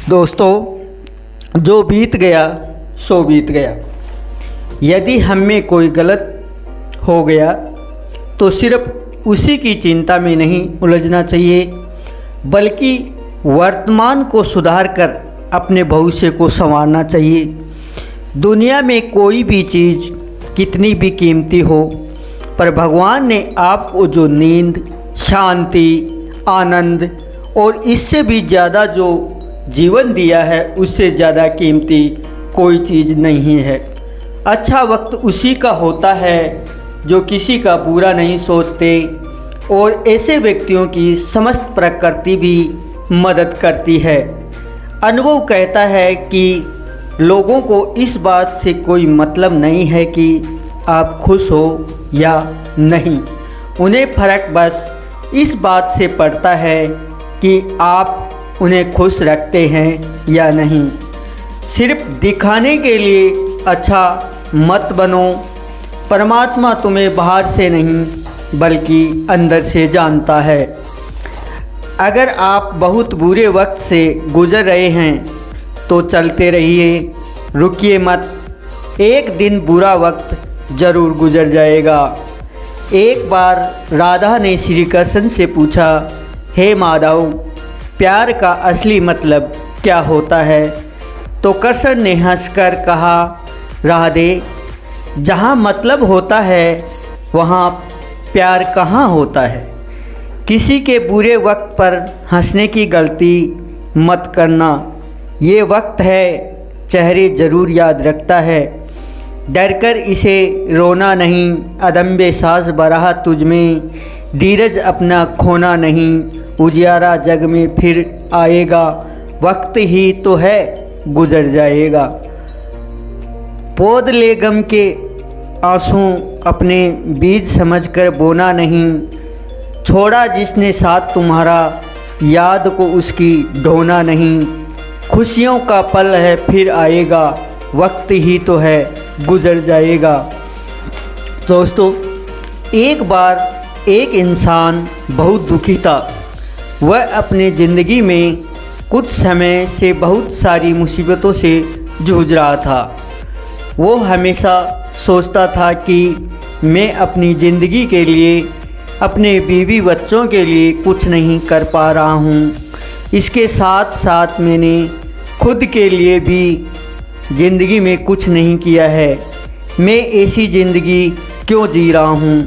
दोस्तों, जो बीत गया सो बीत गया। यदि हम में कोई गलत हो गया तो सिर्फ उसी की चिंता में नहीं उलझना चाहिए, बल्कि वर्तमान को सुधार कर अपने भविष्य को संवारना चाहिए। दुनिया में कोई भी चीज़ कितनी भी कीमती हो, पर भगवान ने आपको जो नींद, शांति, आनंद और इससे भी ज़्यादा जो जीवन दिया है, उससे ज़्यादा कीमती कोई चीज़ नहीं है। अच्छा वक्त उसी का होता है जो किसी का बुरा नहीं सोचते, और ऐसे व्यक्तियों की समस्त प्रकृति भी मदद करती है। अनुभव कहता है कि लोगों को इस बात से कोई मतलब नहीं है कि आप खुश हो या नहीं, उन्हें फ़र्क बस इस बात से पड़ता है कि आप उन्हें खुश रखते हैं या नहीं। सिर्फ दिखाने के लिए अच्छा मत बनो। परमात्मा तुम्हें बाहर से नहीं बल्कि अंदर से जानता है। अगर आप बहुत बुरे वक्त से गुज़र रहे हैं तो चलते रहिए, रुकिए मत। एक दिन बुरा वक्त ज़रूर गुज़र जाएगा। एक बार राधा ने श्री कृष्ण से पूछा, हे माधव, प्यार का असली मतलब क्या होता है? तो कृष्ण ने हंसकर कहा, राधे, जहाँ मतलब होता है वहाँ प्यार कहाँ होता है। किसी के बुरे वक्त पर हंसने की गलती मत करना। ये वक्त है, चेहरे ज़रूर याद रखता है। डरकर इसे रोना नहीं, अदम्बे साज बरहा तुझ में, धीरज अपना खोना नहीं, उजियारा जग में फिर आएगा, वक्त ही तो है गुजर जाएगा। पौध ले गम के आंसू अपने बीज समझकर बोना नहीं, छोड़ा जिसने साथ तुम्हारा, याद को उसकी ढोना नहीं, खुशियों का पल है फिर आएगा, वक्त ही तो है गुजर जाएगा। दोस्तों, एक बार एक इंसान बहुत दुखी था। वह अपने ज़िंदगी में कुछ समय से बहुत सारी मुसीबतों से जूझ रहा था। वो हमेशा सोचता था कि मैं अपनी ज़िंदगी के लिए, अपने बीवी बच्चों के लिए कुछ नहीं कर पा रहा हूँ। इसके साथ साथ मैंने खुद के लिए भी ज़िंदगी में कुछ नहीं किया है। मैं ऐसी ज़िंदगी क्यों जी रहा हूँ?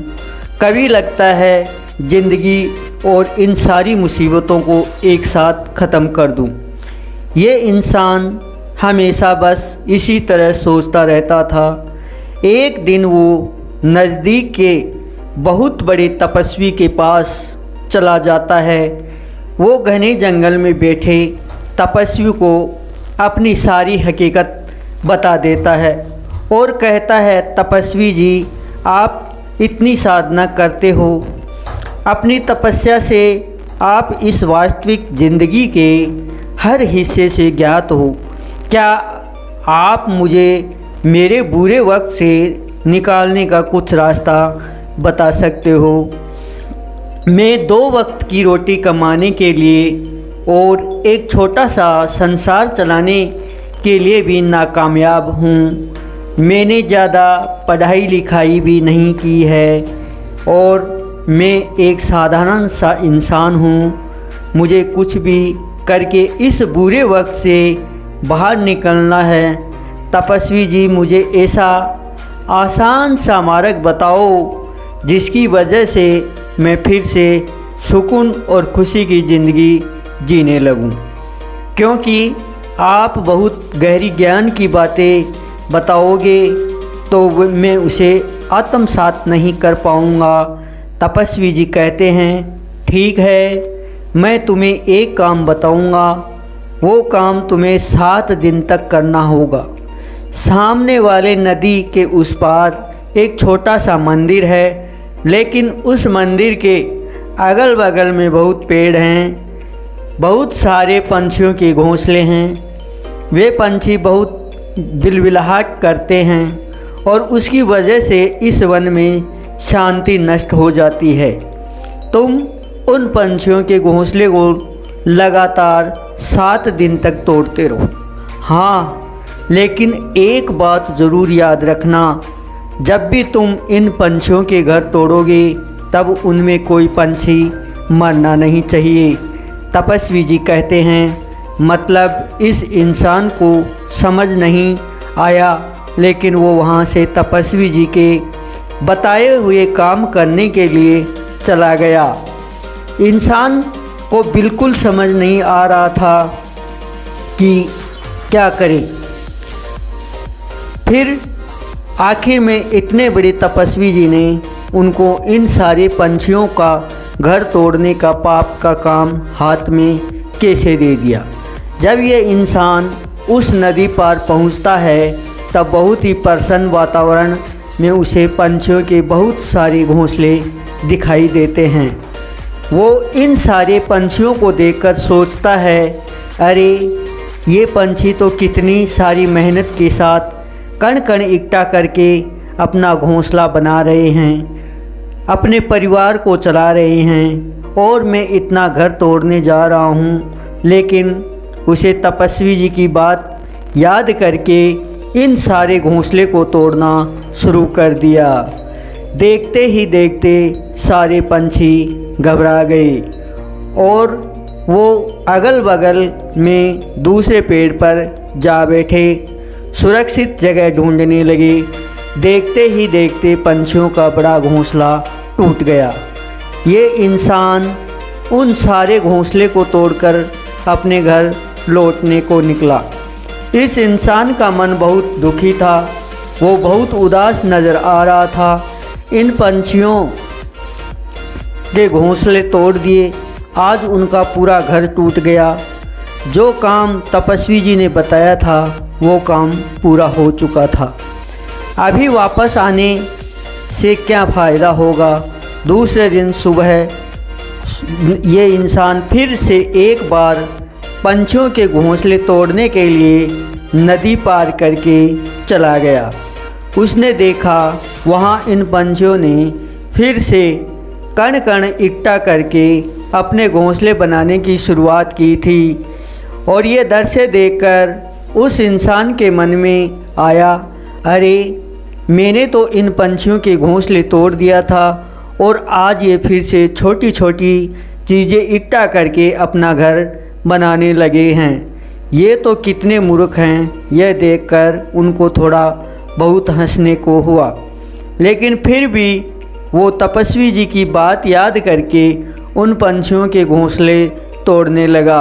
कभी लगता है ज़िंदगी और इन सारी मुसीबतों को एक साथ ख़त्म कर दूँ। ये इंसान हमेशा बस इसी तरह सोचता रहता था। एक दिन वो नज़दीक के बहुत बड़े तपस्वी के पास चला जाता है। वो घने जंगल में बैठे तपस्वी को अपनी सारी हकीकत बता देता है और कहता है, तपस्वी जी, आप इतनी साधना करते हो, अपनी तपस्या से आप इस वास्तविक ज़िंदगी के हर हिस्से से ज्ञात हो। क्या आप मुझे मेरे बुरे वक्त से निकालने का कुछ रास्ता बता सकते हो? मैं 2 वक्त की रोटी कमाने के लिए और एक छोटा सा संसार चलाने के लिए भी नाकामयाब हूँ। मैंने ज़्यादा पढ़ाई लिखाई भी नहीं की है और मैं एक साधारण सा इंसान हूँ। मुझे कुछ भी करके इस बुरे वक्त से बाहर निकलना है। तपस्वी जी, मुझे ऐसा आसान सा मार्ग बताओ जिसकी वजह से मैं फिर से सुकून और खुशी की ज़िंदगी जीने लगूं। क्योंकि आप बहुत गहरी ज्ञान की बातें बताओगे तो मैं उसे आत्मसात नहीं कर पाऊँगा। तपस्वी जी कहते हैं, ठीक है, मैं तुम्हें एक काम बताऊंगा। वो काम तुम्हें 7 दिन तक करना होगा। सामने वाले नदी के उस पार एक छोटा सा मंदिर है, लेकिन उस मंदिर के अगल बगल में बहुत पेड़ हैं, बहुत सारे पंछियों के घोंसले हैं। वे पंछी बहुत बिलबिलाहट करते हैं और उसकी वजह से इस वन में शांति नष्ट हो जाती है। तुम उन पंछियों के घोंसले को लगातार 7 दिन तक तोड़ते रहो। हाँ, लेकिन एक बात ज़रूर याद रखना, जब भी तुम इन पंछियों के घर तोड़ोगे तब उनमें कोई पंछी मरना नहीं चाहिए। तपस्वी जी कहते हैं, मतलब इस इंसान को समझ नहीं आया, लेकिन वो वहाँ से तपस्वी जी के बताए हुए काम करने के लिए चला गया। इंसान को बिल्कुल समझ नहीं आ रहा था कि क्या करे। फिर आखिर में इतने बड़े तपस्वी जी ने उनको इन सारे पंछियों का घर तोड़ने का पाप का काम हाथ में कैसे दे दिया। जब ये इंसान उस नदी पार पहुंचता है तब बहुत ही प्रसन्न वातावरण में उसे पंछियों के बहुत सारे घोंसले दिखाई देते हैं। वो इन सारे पंछियों को देखकर सोचता है, अरे ये पंछी तो कितनी सारी मेहनत के साथ कण कण इकट्ठा करके अपना घोंसला बना रहे हैं, अपने परिवार को चला रहे हैं, और मैं इतना घर तोड़ने जा रहा हूँ। लेकिन उसे तपस्वी जी की बात याद करके इन सारे घोंसले को तोड़ना शुरू कर दिया। देखते ही देखते सारे पंछी घबरा गए और वो अगल बगल में दूसरे पेड़ पर जा बैठे, सुरक्षित जगह ढूंढने लगे। देखते ही देखते पंछियों का बड़ा घोंसला टूट गया। ये इंसान उन सारे घोंसले को तोड़कर अपने घर लौटने को निकला। इस इंसान का मन बहुत दुखी था, वो बहुत उदास नज़र आ रहा था। इन पंछियों के घोंसले तोड़ दिए, आज उनका पूरा घर टूट गया। जो काम तपस्वी जी ने बताया था वो काम पूरा हो चुका था। अभी वापस आने से क्या फ़ायदा होगा। दूसरे दिन सुबह ये इंसान फिर से एक बार पंछियों के घोंसले तोड़ने के लिए नदी पार करके चला गया। उसने देखा वहाँ इन पंछियों ने फिर से कण कण इकट्ठा करके अपने घोंसले बनाने की शुरुआत की थी। और ये दृश्य देखकर उस इंसान के मन में आया, अरे मैंने तो इन पंछियों के घोंसले तोड़ दिया था और आज ये फिर से छोटी छोटी चीज़ें इकट्ठा करके अपना घर बनाने लगे हैं। ये तो कितने मूर्ख हैं। यह देखकर उनको थोड़ा बहुत हंसने को हुआ, लेकिन फिर भी वो तपस्वी जी की बात याद करके उन पंछियों के घोंसले तोड़ने लगा।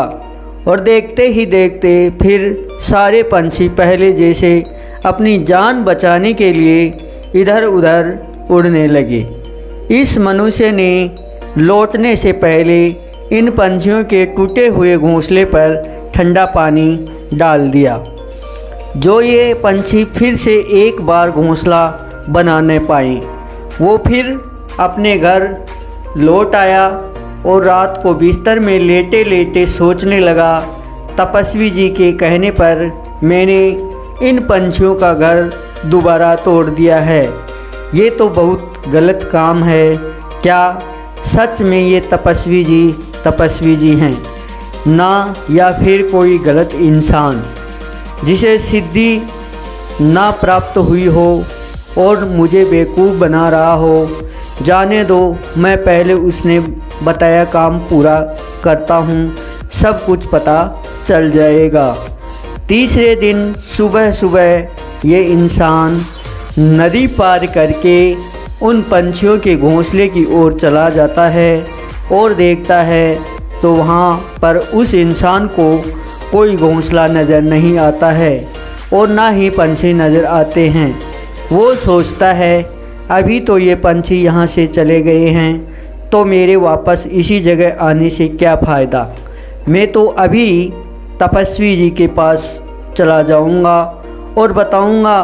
और देखते ही देखते फिर सारे पंछी पहले जैसे अपनी जान बचाने के लिए इधर उधर उड़ने लगे। इस मनुष्य ने लौटने से पहले इन पंछियों के टूटे हुए घोंसले पर ठंडा पानी डाल दिया, जो ये पंछी फिर से एक बार घोंसला बना न पाए। वो फिर अपने घर लौट आया और रात को बिस्तर में लेटे लेटे सोचने लगा, तपस्वी जी के कहने पर मैंने इन पंछियों का घर दोबारा तोड़ दिया है। ये तो बहुत गलत काम है। क्या सच में ये तपस्वी जी हैं ना, या फिर कोई गलत इंसान जिसे सिद्धि ना प्राप्त हुई हो और मुझे बेवकूफ़ बना रहा हो। जाने दो, मैं पहले उसने बताया काम पूरा करता हूँ, सब कुछ पता चल जाएगा। तीसरे दिन सुबह सुबह ये इंसान नदी पार करके उन पंछियों के घोंसले की ओर चला जाता है और देखता है तो वहाँ पर उस इंसान को कोई घोंसला नज़र नहीं आता है और ना ही पंछी नज़र आते हैं। वो सोचता है अभी तो ये पंछी यहाँ से चले गए हैं तो मेरे वापस इसी जगह आने से क्या फ़ायदा। मैं तो अभी तपस्वी जी के पास चला जाऊँगा और बताऊँगा।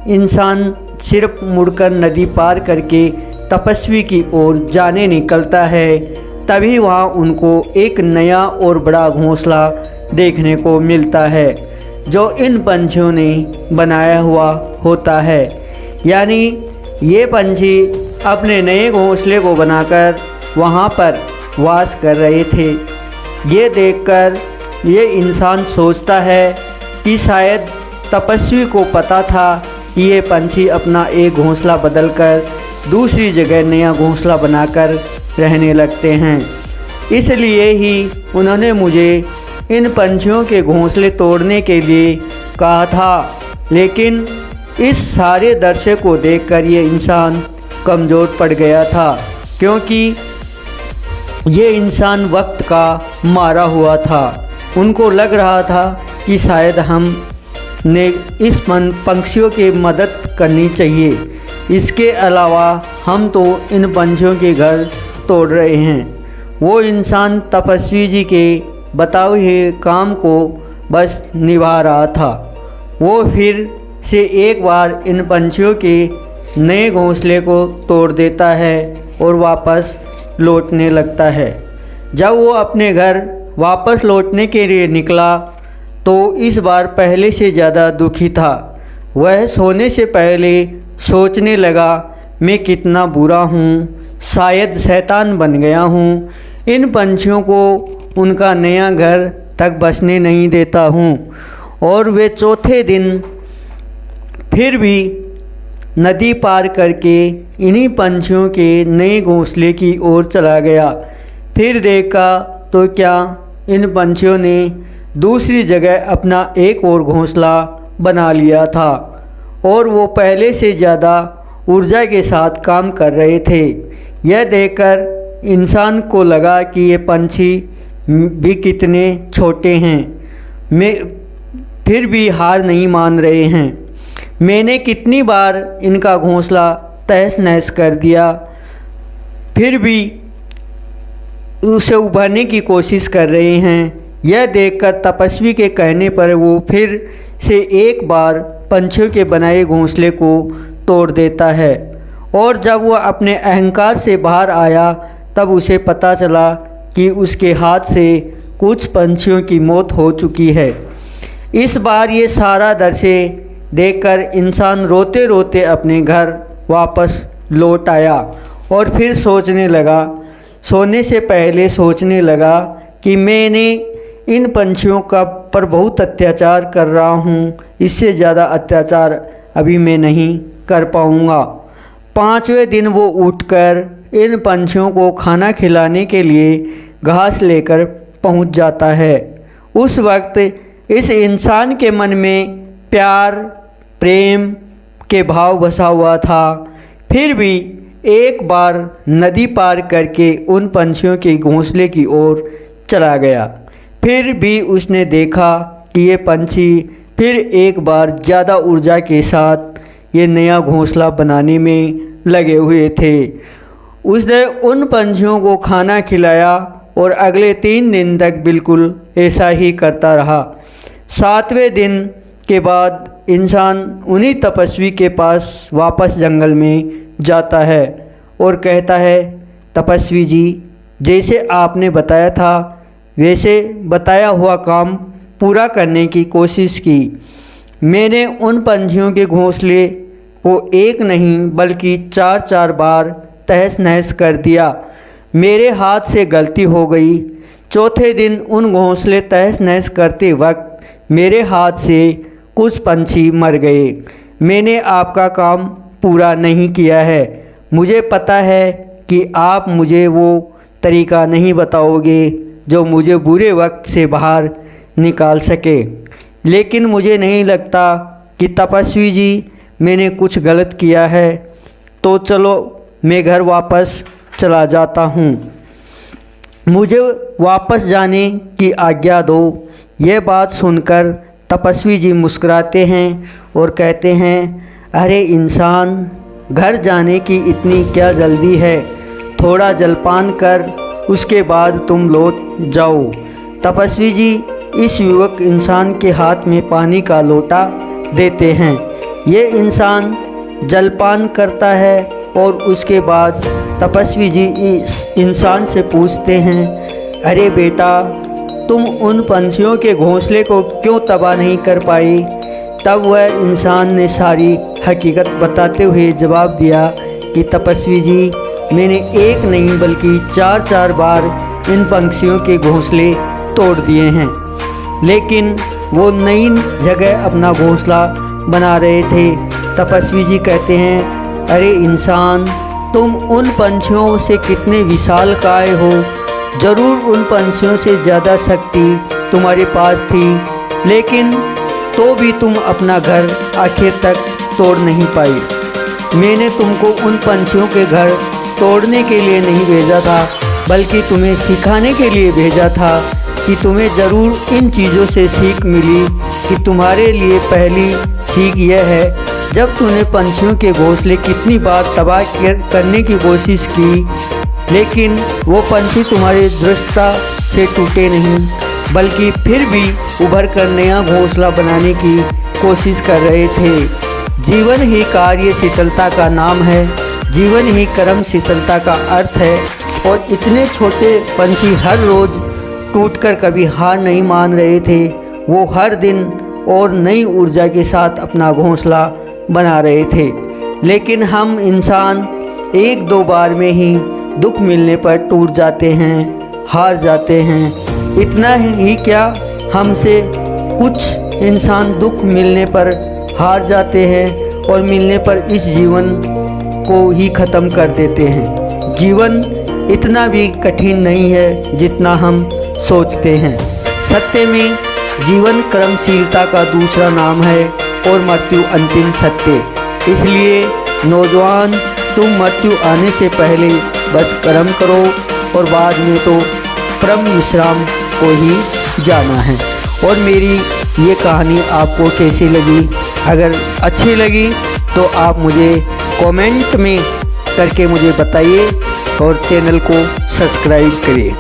इंसान सिर्फ मुड़कर नदी पार करके तपस्वी की ओर जाने निकलता है, तभी वहाँ उनको एक नया और बड़ा घोंसला देखने को मिलता है जो इन पंछियों ने बनाया हुआ होता है। यानी ये पंछी अपने नए घोंसले को बनाकर वहाँ पर वास कर रहे थे। ये देखकर ये इंसान सोचता है कि शायद तपस्वी को पता था कि ये पंछी अपना एक घोंसला बदलकर दूसरी जगह नया घोंसला बनाकर रहने लगते हैं, इसलिए ही उन्होंने मुझे इन पंछियों के घोंसले तोड़ने के लिए कहा था। लेकिन इस सारे दृश्य को देखकर ये इंसान कमज़ोर पड़ गया था, क्योंकि ये इंसान वक्त का मारा हुआ था। उनको लग रहा था कि शायद हम ने इस पंछियों की मदद करनी चाहिए, इसके अलावा हम तो इन पंछियों के घर तोड़ रहे हैं। वो इंसान तपस्वी जी के बताए हुए काम को बस निभा रहा था। वो फिर से एक बार इन पंछियों के नए घोंसले को तोड़ देता है और वापस लौटने लगता है। जब वो अपने घर वापस लौटने के लिए निकला तो इस बार पहले से ज़्यादा दुखी था। वह सोने से पहले सोचने लगा, मैं कितना बुरा हूँ, शायद शैतान बन गया हूँ, इन पंछियों को उनका नया घर तक बसने नहीं देता हूँ। और वे चौथे दिन फिर भी नदी पार करके इन्हीं पंछियों के नए घोंसले की ओर चला गया। फिर देखा तो क्या इन पंछियों ने दूसरी जगह अपना एक और घोंसला बना लिया था और वो पहले से ज़्यादा ऊर्जा के साथ काम कर रहे थे। यह देखकर इंसान को लगा कि ये पंछी भी कितने छोटे हैं, मैं फिर भी हार नहीं मान रहे हैं। मैंने कितनी बार इनका घोंसला तहस नहस कर दिया, फिर भी उसे उभरने की कोशिश कर रहे हैं। यह देखकर तपस्वी के कहने पर वो फिर से एक बार पंछियों के बनाए घोंसले को तोड़ देता है। और जब वह अपने अहंकार से बाहर आया तब उसे पता चला कि उसके हाथ से कुछ पंछियों की मौत हो चुकी है। इस बार ये सारा दृश्य देखकर इंसान रोते रोते अपने घर वापस लौट आया और फिर सोने से पहले सोचने लगा कि मैंने इन पंछियों का पर बहुत अत्याचार कर रहा हूँ, इससे ज़्यादा अत्याचार अभी मैं नहीं कर पाऊँगा। 5वें दिन वो उठकर इन पंछियों को खाना खिलाने के लिए घास लेकर पहुँच जाता है। उस वक्त इस इंसान के मन में प्यार प्रेम के भाव बसा हुआ था। फिर भी एक बार नदी पार करके उन पंछियों के घोंसले की ओर चला गया। फिर भी उसने देखा कि ये पंछी फिर एक बार ज़्यादा ऊर्जा के साथ ये नया घोंसला बनाने में लगे हुए थे। उसने उन पंछियों को खाना खिलाया और अगले 3 दिन तक बिल्कुल ऐसा ही करता रहा। 7वें दिन के बाद इंसान उन्हीं तपस्वी के पास वापस जंगल में जाता है और कहता है, तपस्वी जी, जैसे आपने बताया था वैसे बताया हुआ काम पूरा करने की कोशिश की। मैंने उन पंछियों के घोंसले को एक नहीं बल्कि 4 बार तहस नहस कर दिया। मेरे हाथ से गलती हो गई। चौथे दिन उन घोंसले तहस नहस करते वक्त मेरे हाथ से कुछ पंछी मर गए। मैंने आपका काम पूरा नहीं किया है। मुझे पता है कि आप मुझे वो तरीका नहीं बताओगे जो मुझे बुरे वक्त से बाहर निकाल सके, लेकिन मुझे नहीं लगता कि तपस्वी जी मैंने कुछ गलत किया है, तो चलो मैं घर वापस चला जाता हूँ। मुझे वापस जाने की आज्ञा दो। यह बात सुनकर तपस्वी जी मुस्कुराते हैं और कहते हैं, अरे इंसान, घर जाने की इतनी क्या जल्दी है, थोड़ा जलपान कर उसके बाद तुम लौट जाओ। तपस्वी जी इस युवक इंसान के हाथ में पानी का लोटा देते हैं। ये इंसान जलपान करता है और उसके बाद तपस्वी जी इस इंसान से पूछते हैं, अरे बेटा, तुम उन पंछियों के घोंसले को क्यों तबाह नहीं कर पाई? तब वह इंसान ने सारी हकीकत बताते हुए जवाब दिया कि तपस्वी जी, मैंने एक नहीं बल्कि 4 बार इन पंछियों के घोंसले तोड़ दिए हैं, लेकिन वो नई जगह अपना घोंसला बना रहे थे। तपस्वी जी कहते हैं, अरे इंसान, तुम उन पंछियों से कितने विशालकाय हो। ज़रूर उन पंछियों से ज़्यादा शक्ति तुम्हारे पास थी, लेकिन तो भी तुम अपना घर आखिर तक तोड़ नहीं पाए। मैंने तुमको उन पंछियों के घर तोड़ने के लिए नहीं भेजा था, बल्कि तुम्हें सिखाने के लिए भेजा था कि तुम्हें ज़रूर इन चीज़ों से सीख मिली। कि तुम्हारे लिए पहली सीख यह है, जब तूने पंछियों के घोंसले कितनी बार तबाह करने की कोशिश की, लेकिन वो पंछी तुम्हारी दृढ़ता से टूटे नहीं, बल्कि फिर भी उभर कर नया घोंसला बनाने की कोशिश कर रहे थे। जीवन ही कार्य शीतलता का नाम है, जीवन ही कर्म शीतलता का अर्थ है। और इतने छोटे पंछी हर रोज़ टूटकर कभी हार नहीं मान रहे थे। वो हर दिन और नई ऊर्जा के साथ अपना घोंसला बना रहे थे। लेकिन हम इंसान एक दो बार में ही दुख मिलने पर टूट जाते हैं, हार जाते हैं। इतना ही क्या, हमसे कुछ इंसान दुख मिलने पर हार जाते हैं और मिलने पर इस जीवन को ही ख़त्म कर देते हैं। जीवन इतना भी कठिन नहीं है जितना हम सोचते हैं। सत्य में जीवन कर्मशीलता का दूसरा नाम है और मृत्यु अंतिम सत्य। इसलिए नौजवान, तुम मृत्यु आने से पहले बस कर्म करो और बाद में तो परम विश्राम को ही जाना है। और मेरी ये कहानी आपको कैसी लगी? अगर अच्छी लगी तो आप मुझे कमेंट में करके मुझे बताइए और चैनल को सब्सक्राइब करिए।